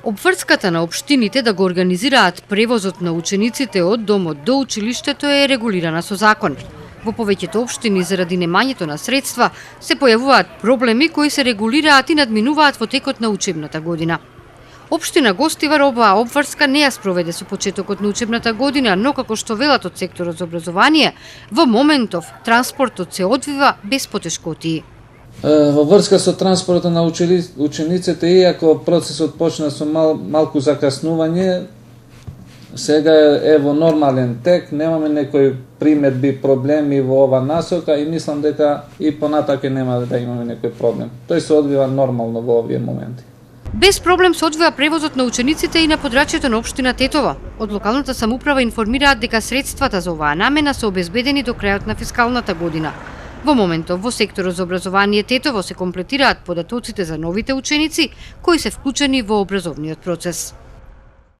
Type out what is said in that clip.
Обврската на општините да го организираат превозот на учениците од домот до училиштето е регулирана со закон. Во повеќето општини заради немањето на средства се појавуваат проблеми кои се регулираат и надминуваат во текот на учебната година. Општина Гостивар оваа обврска не ја спроведе со почетокот на учебната година, но како што велат од секторот за образование, во моментов транспортот се одвива без потешкотии. Во врска со транспортот на учениците, иако процесот почна со малку закаснување, сега е во нормален тек, немаме некои примедби, проблеми во ова насока и мислам дека и понатака нема да имаме некој проблем. Тој се одвива нормално во овие моменти. Без проблем се одвива превозот на учениците и на подрачјето на општина Тетово. Од локалната самоуправа информираат дека средствата за оваа намена се обезбедени до крајот на фискалната година. Во моментов во секторот за образование Тетово се комплетираат податоците за новите ученици кои се вклучени во образовниот процес.